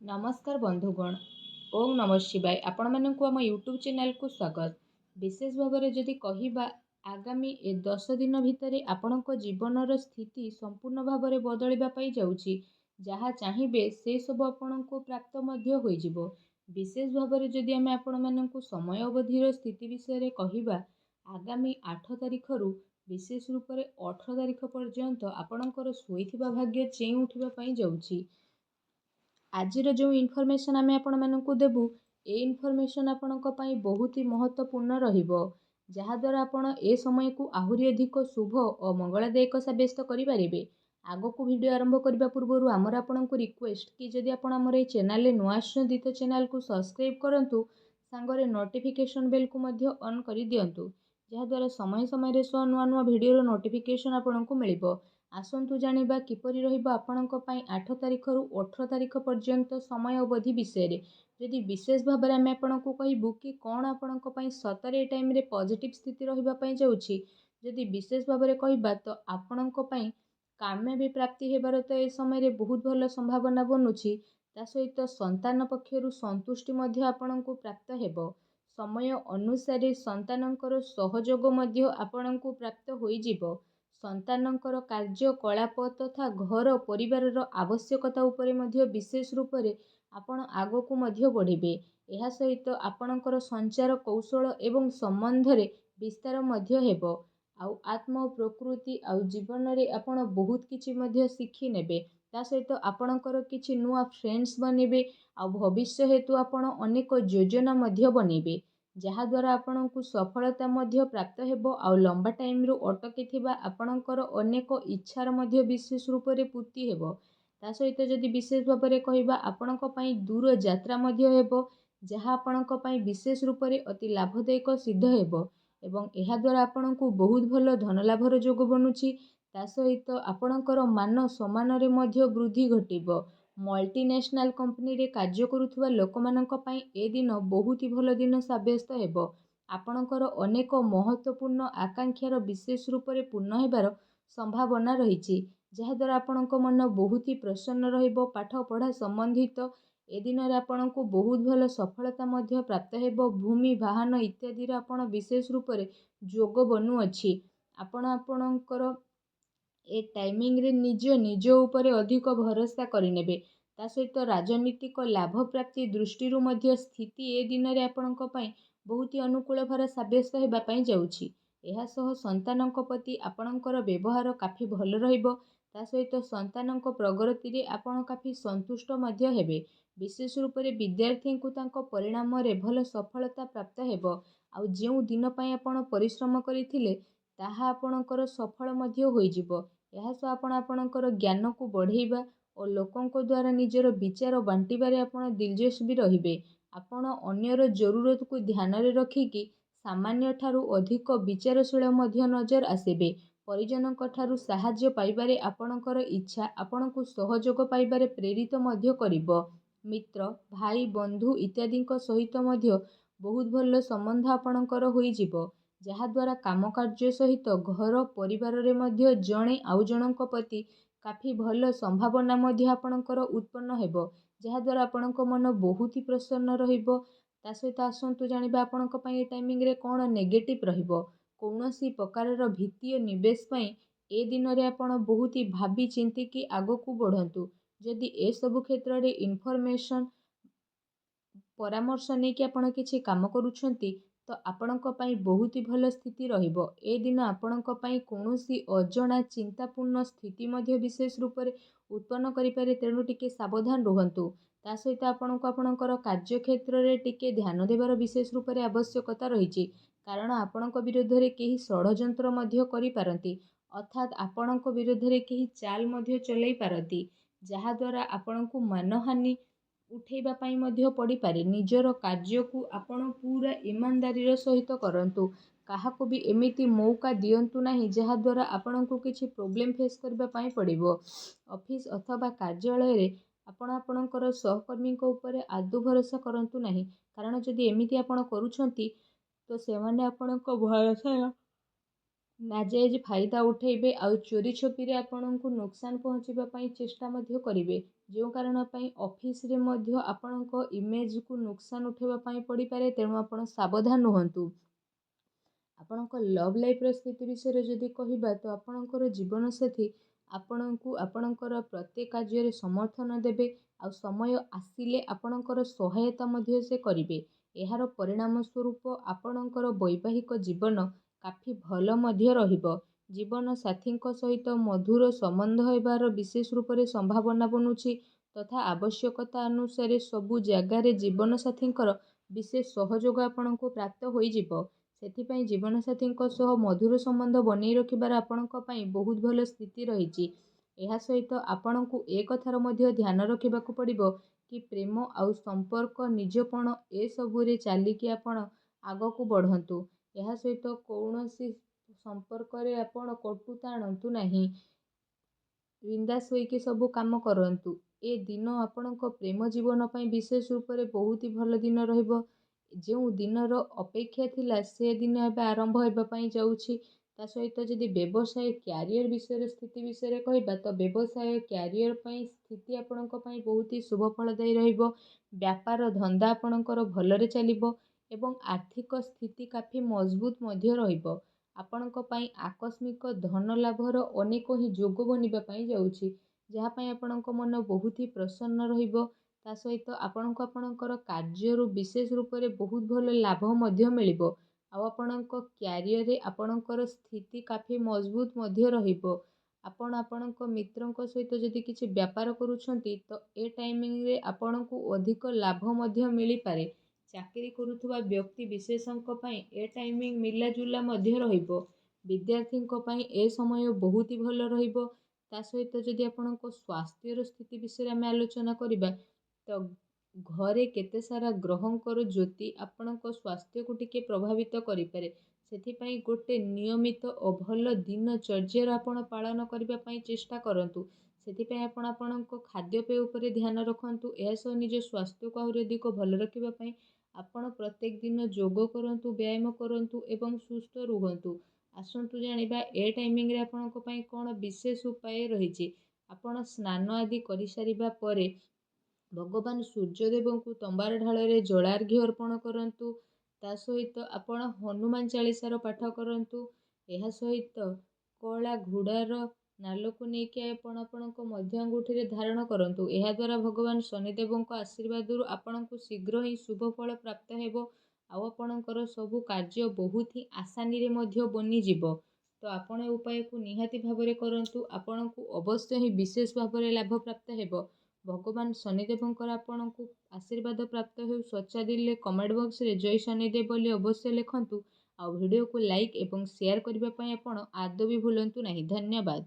नमस्कार बंधुगण। ओम नमः शिवाय। आपण मानक आम यूट्यूब चैनल को स्वागत। विशेष भाव में जदि कहवा आगामी 10 दिन भितर आपण जीवनर स्थिति संपूर्ण भाव में बदलवाई जाऊँगी। जहाँ चाहिए से सब आपण को प्राप्त हो। विशेष भाव में जदि आम आपण मानक समय अवधिर स्थिति विषय कहवा आगामी 8 तारिख रु विशेष रूप से 18 तारिख पर्यंत आपणकर शोइथिबा भाग्य चेई उठिबापई जाउछि। आजिर जो इनफॉरमेशन आम आपण मानक देबू ए इनफॉरमेशन आपणक पई बहुत ही महत्वपूर्ण रहिबो। जहाद्वारा आपण ए समय को आहुरी अधिक शुभ और मंगलदायक सब्यस्त करें। आगो को वीडियो आरंभ करने पूर्व आमर आपण को रिक्वेस्ट कि जदि आपण आमर ए चैनल नुआ आछंती तो चैनल को सब्सक्राइब करंतु, सांगरे नोटिफिकेशन बेल को मध्य ऑन कर दियंतु, जहाद्वारा समय समय रे सो नुआ नुआ वीडियो नोटिफिकेशन आपण को मिलिबो। आसंतु जानिबा किपरि रहिबो आपणक पई 8 तारिख रु 18 तारिख पर्यंत समय अवधि विषय। जदि विशेष भाव में आम आपको कहबू कि कौन आपणक पई सतरे टाइम रे पॉजिटिव स्थिति रहिबा पई जाउछि। जदि विशेष भाव में कहबा तो आपणक पई काम्य भी प्राप्ति हेबार तो ए समय रे बहुत भल संभावना बनुछि। ता सहित संतान पक्षरु संतुष्टि मध्य आपणको प्राप्त हेबो। समय अनुसार संतानकर सहयोग मध्य आपणको प्राप्त होई जिवो। संतानकर कार्यकलाप तथा घर परिवार आवश्यकता उपरे मध्य विशेष रूप से आपण आगो को मध्य बढ़िबे। एहा सहित आपणकर संचार कौशल एवं संबंध रे विस्तार मध्य हेबो। आउ आत्म प्रकृति आउ जीवन रे आपण बहुत किछि मध्य सीखी नेबे। ता सहित आपणकर किछि नुआ फ्रेंड्स बनिबे। आउ भविष्य हेतु आपण अनेक योजना मध्य बनिबे, जहाद्वारा आपण को सफलता मध्य प्राप्त हेबो। आउ लंबा टाइम रु अटकी थिबा आपणकर अनेक इच्छार मध्य विशेष रूप से पूर्ति हेबो। ता सहित जदि विशेष भाव में कहबा आपणक पई दूर यात्रा मध्य हेबो, जहाँ आपणक पई विशेष रूप से अति लाभदायक सिद्ध हेबो। एवं एहा द्वारा आपण को बहुत भल धन लाभर जोग बनुछि। ता सहित आपणकर मान सम्मान रे मध्य वृद्धि घटिबो। मल्टीनेशनल कंपनी रे कार्य करुथुवा लोकमानक पई ए दिन बहुत ही भल दिन साब्यस्त हेबो। आपणकर अनेक महत्वपूर्ण आकांक्षार विशेष रूप से पूर्ण हेबार संभावना रही, जहाद्वारा आपणक मन बहुत ही प्रसन्न रहिबो। पाठ पढ़ा संबंधित ए दिन आपण को बहुत भल सफलता मध्य प्राप्त हेबो। भूमि वाहन इत्यादि आपण विशेष रूप से जोग बनु अछि। आपण आपणकर ए टाइमिंग रे निज उपरे अधिक भरोसा करिनेबे। ता सहित राजनीतिक लाभ प्राप्ति दृष्टि मध्य स्थिति ए दिन रे आपणक पई बहुत ही अनुकूल भर साब्यस्त हेबा पई जाउछि। एहा सह संतानक प्रति आपणकर व्यवहार काफी भल रहिबो। ता सहित संतानक प्रगति रे आपण काफी संतुष्ट मध्य हेबे। विशेष रूप से विद्यार्थी को तांको परिणाम रे भल सफलता प्राप्त हेबो। आउ जेउ दिन पई आपण परिश्रम करिथिले ताहा आपणकर सफल मध्य होई जिवो। एहा सह आपण आपणकर ज्ञान को बढ़ेबा और लोकंक द्वारा निजर विचार बांटिबारे आपण दिलजस भी रहिबे। आपण अन्यर जरूरत को ध्यान रे रखिकी सामान्य ठारू अधिक विचारशील मध्य नजर आसेबे। परिजनक ठारू साहाय्य पाइबारे आपणकर इच्छा आपणको सहयोग पाइबारे प्रेरित मध्य करिबो। मित्र भाई बंधु इत्यादि सहित मध्य बहुत भल संबंध आपणकर होई जिवो, जहाद्वारा काम कार्य सहित घर परिवार रे मध्य जणे आउ जणक प्रति काफी भल संभावना मध्य आपणकर उत्पन्न हेबो, जहाद्वारा आपणक मन बहुत ही प्रसन्न रहिबो। ता सहित आसंतु जानिबा आपणक पई टाइमिंग रे कोन नेगेटिव रहिबो। कौनसी प्रकार भीतीय निवेश पई ए दिन रे आपण बहुत ही भाबी चिंती कि आगो को बढ़ंतु। जदि ए सब क्षेत्र रे इनफॉरमेशन परामर्श नहीं कि आपण किछि काम करूछंती तो आपणक पई बहुत ही भल स्थिति रहिबो। ए दिन आपणक पई कौनसी अजଣା चिंतापूर्ण स्थिति मध्य विशेष रूप से उत्पन्न करि पारे, तेणु टिके सावधान रुहंतु। ता सहित आपणक आपणकर कार्य क्षेत्र रे टिके ध्यान देबार विशेष रूप से आवश्यकता रहिछि, कारण आपणक विरोध रे केही षडयंत्र मध्य करि पारंती, अर्थात आपणक विरोध रे केही चाल मध्य चलाई पारंती, जहा द्वारा आपणको मानहानि उठेबा पाई मध्य पड़ी पारे। निजर कार्य को आपण पूरा ईमानदारी सहित करंतु। काहाको भी एमिति मौका दियंतु नाही जहा द्वारा आपणको किछि प्रॉब्लम फेस करबा पाई पड़िबो। ऑफिस अथवा कार्यालय रे आपण आपणकर सहकर्मी को ऊपर आदु भरोसा करंतु नाही, कारण जदि एमिति आपण करूछंती तो सेमाने आपणको भरोसा ନାଜାୟଜ ଫାଇଦା ଉଠାଇବେ ଆଉ ଚୋରି ଛପିରେ ଆପଣଙ୍କୁ ନୋକସାନ ପହଞ୍ଚିବା ପାଇଁ ଚେଷ୍ଟା ମଧ୍ୟ କରିବେ। ଯେଉଁ କାରଣ ପାଇଁ ଅଫିସରେ ମଧ୍ୟ ଆପଣଙ୍କ ଇମେଜକୁ ନୋକସାନ ଉଠାଇବା ପାଇଁ ପଡ଼ିପାରେ, ତେଣୁ ଆପଣ ସାବଧାନ ରୁହନ୍ତୁ। ଆପଣଙ୍କ ଲଭ୍ ଲାଇଫ୍ର ସ୍ଥିତି ବିଷୟରେ ଯଦି କହିବା ତ ଆପଣଙ୍କର ଜୀବନସାଥୀ ଆପଣଙ୍କୁ ଆପଣଙ୍କର ପ୍ରତ୍ୟେକ କାର୍ଯ୍ୟରେ ସମର୍ଥନ ଦେବେ ଆଉ ସମୟ ଆସିଲେ ଆପଣଙ୍କର ସହାୟତା ମଧ୍ୟ ସେ କରିବେ। ଏହାର ପରିଣାମ ସ୍ୱରୂପ ଆପଣଙ୍କର ବୈବାହିକ ଜୀବନ କାଫି ଭଲ ମଧ୍ୟ ରହିବ। ଜୀବନ ସାଥୀଙ୍କ ସହିତ ମଧୁର ସମ୍ବନ୍ଧ ହେବାର ବିଶେଷ ରୂପରେ ସମ୍ଭାବନା ବନୁଛି ତଥା ଆବଶ୍ୟକତା ଅନୁସାରେ ସବୁ ଜାଗାରେ ଜୀବନସାଥୀଙ୍କର ବିଶେଷ ସହଯୋଗ ଆପଣଙ୍କୁ ପ୍ରାପ୍ତ ହୋଇଯିବ। ସେଥିପାଇଁ ଜୀବନସାଥୀଙ୍କ ସହ ମଧୁର ସମ୍ବନ୍ଧ ବନେଇ ରଖିବାର ଆପଣଙ୍କ ପାଇଁ ବହୁତ ଭଲ ସ୍ଥିତି ରହିଛି। ଏହା ସହିତ ଆପଣଙ୍କୁ ଏ କଥାର ମଧ୍ୟ ଧ୍ୟାନ ରଖିବାକୁ ପଡ଼ିବ କି ପ୍ରେମ ଆଉ ସମ୍ପର୍କ ନିଜପଣ ଏସବୁରେ ଚାଲିକି ଆପଣ ଆଗକୁ ବଢ଼ନ୍ତୁ। ଏହା ସହିତ କୌଣସି ସମ୍ପର୍କରେ ଆପଣ କଟୁତା ଆଣନ୍ତୁ ନାହିଁ। ବିନ୍ଦାସ ହୋଇକି ସବୁ କାମ କରନ୍ତୁ। ଏ ଦିନ ଆପଣଙ୍କ ପ୍ରେମ ଜୀବନ ପାଇଁ ବିଶେଷ ରୂପରେ ବହୁତ ହି ଭଲ ଦିନ ରହିବ। ଯେଉଁ ଦିନର ଅପେକ୍ଷା ଥିଲା ସେ ଦିନ ଏବେ ଆରମ୍ଭ ହେବା ପାଇଁ ଯାଉଛି। ତା ସହିତ ଯଦି ବ୍ୟବସାୟ କ୍ୟାରିୟର ବିଷୟରେ ସ୍ଥିତି ବିଷୟରେ କହିବା ତ ବ୍ୟବସାୟ କ୍ୟାରିୟର ପାଇଁ ସ୍ଥିତି ଆପଣଙ୍କ ପାଇଁ ବହୁତ ହି ଶୁଭ ଫଳଦାୟୀ ରହିବ। ବ୍ୟାପାର ଧନ୍ଦା ଆପଣଙ୍କର ଭଲରେ ଚାଲିବ ଏବଂ ଆର୍ଥିକ ସ୍ଥିତି କାଫି ମଜବୁତ ମଧ୍ୟ ରହିବ। ଆପଣଙ୍କ ପାଇଁ ଆକସ୍ମିକ ଧନ ଲାଭର ଅନେକ ହିଁ ଯୋଗ ବନିବା ପାଇଁ ଯାଉଛି, ଯାହା ପାଇଁ ଆପଣଙ୍କ ମନ ବହୁତ ହି ପ୍ରସନ୍ନ ରହିବ। ତା ସହିତ ଆପଣଙ୍କୁ ଆପଣଙ୍କର କାର୍ଯ୍ୟରୁ ବିଶେଷ ରୂପରେ ବହୁତ ଭଲ ଲାଭ ମଧ୍ୟ ମିଳିବ। ଆଉ ଆପଣଙ୍କ କ୍ୟାରିୟରରେ ଆପଣଙ୍କର ସ୍ଥିତି କାଫି ମଜବୁତ ମଧ୍ୟ ରହିବ। ଆପଣ ଆପଣଙ୍କ ମିତ୍ରଙ୍କ ସହିତ ଯଦି କିଛି ବ୍ୟାପାର କରୁଛନ୍ତି ତ ଏ ଟାଇମିଂରେ ଆପଣଙ୍କୁ ଅଧିକ ଲାଭ ମଧ୍ୟ ମିଳିପାରେ। ଚାକିରି କରୁଥିବା ବ୍ୟକ୍ତି ବିଶେଷଙ୍କ ପାଇଁ ଏ ଟାଇମିଂ ମିଲାଜୁଲା ମଧ୍ୟ ରହିବ। ବିଦ୍ୟାର୍ଥୀଙ୍କ ପାଇଁ ଏ ସମୟ ବହୁତ ହି ଭଲ ରହିବ। ତା ସହିତ ଯଦି ଆପଣଙ୍କ ସ୍ୱାସ୍ଥ୍ୟର ସ୍ଥିତି ବିଷୟରେ ଆମେ ଆଲୋଚନା କରିବା ତ ଘରେ କେତେ ସାରା ଗ୍ରହଙ୍କର ଜ୍ୟୋତି ଆପଣଙ୍କ ସ୍ୱାସ୍ଥ୍ୟକୁ ଟିକେ ପ୍ରଭାବିତ କରିପାରେ। ସେଥିପାଇଁ ଗୋଟେ ନିୟମିତ ଓ ଭଲ ଦିନଚର୍ଯ୍ୟାର ଆପଣ ପାଳନ କରିବା ପାଇଁ ଚେଷ୍ଟା କରନ୍ତୁ। ସେଥିପାଇଁ ଆପଣ ଆପଣଙ୍କ ଖାଦ୍ୟପେୟ ଉପରେ ଧ୍ୟାନ ରଖନ୍ତୁ। ଏହା ସହ ନିଜ ସ୍ୱାସ୍ଥ୍ୟକୁ ଆହୁରି ଅଧିକ ଭଲ ରଖିବା ପାଇଁ ଆପଣ ପ୍ରତ୍ୟେକ ଦିନ ଯୋଗ କରନ୍ତୁ, ବ୍ୟାୟାମ କରନ୍ତୁ ଏବଂ ସୁସ୍ଥ ରୁହନ୍ତୁ। ଆସନ୍ତୁ ଜାଣିବା ଏ ଟାଇମିଂରେ ଆପଣଙ୍କ ପାଇଁ କ'ଣ ବିଶେଷ ଉପାୟ ରହିଛି। ଆପଣ ସ୍ନାନ ଆଦି କରିସାରିବା ପରେ ଭଗବାନ ସୂର୍ଯ୍ୟଦେବଙ୍କୁ ତମ୍ବାର ଢାଳରେ ଜଳାର୍ଘ୍ୟ ଅର୍ପଣ କରନ୍ତୁ। ତା ସହିତ ଆପଣ ହନୁମାନ ଚାଳିଶାର ପାଠ କରନ୍ତୁ। ଏହା ସହିତ କଳା ଘୋଡ଼ାର ନାଲକୁ ନେଇକି ଆପଣ ଆପଣଙ୍କ ମଧ୍ୟ ଆଙ୍ଗୁଠିରେ ଧାରଣ କରନ୍ତୁ। ଏହାଦ୍ୱାରା ଭଗବାନ ଶନିଦେବଙ୍କ ଆଶୀର୍ବାଦରୁ ଆପଣଙ୍କୁ ଶୀଘ୍ର ହିଁ ଶୁଭ ଫଳ ପ୍ରାପ୍ତ ହେବ ଆଉ ଆପଣଙ୍କର ସବୁ କାର୍ଯ୍ୟ ବହୁତ ହିଁ ଆସାନୀରେ ମଧ୍ୟ ବନିଯିବ। ତ ଆପଣ ଏ ଉପାୟକୁ ନିହାତି ଭାବରେ କରନ୍ତୁ। ଆପଣଙ୍କୁ ଅବଶ୍ୟ ହିଁ ବିଶେଷ ଭାବରେ ଲାଭ ପ୍ରାପ୍ତ ହେବ। ଭଗବାନ ଶନିଦେବଙ୍କର ଆପଣଙ୍କୁ ଆଶୀର୍ବାଦ ପ୍ରାପ୍ତ ହେଉ। ସଚ୍ଚା କମେଣ୍ଟ ବକ୍ସରେ ଜୟ ଶନିଦେବ ବୋଲି ଅବଶ୍ୟ ଲେଖନ୍ତୁ। ଆଉ ଭିଡ଼ିଓକୁ ଲାଇକ୍ ଏବଂ ସେୟାର କରିବା ପାଇଁ ଆପଣ ଆଦୌ ବି ଭୁଲନ୍ତୁ ନାହିଁ। ଧନ୍ୟବାଦ।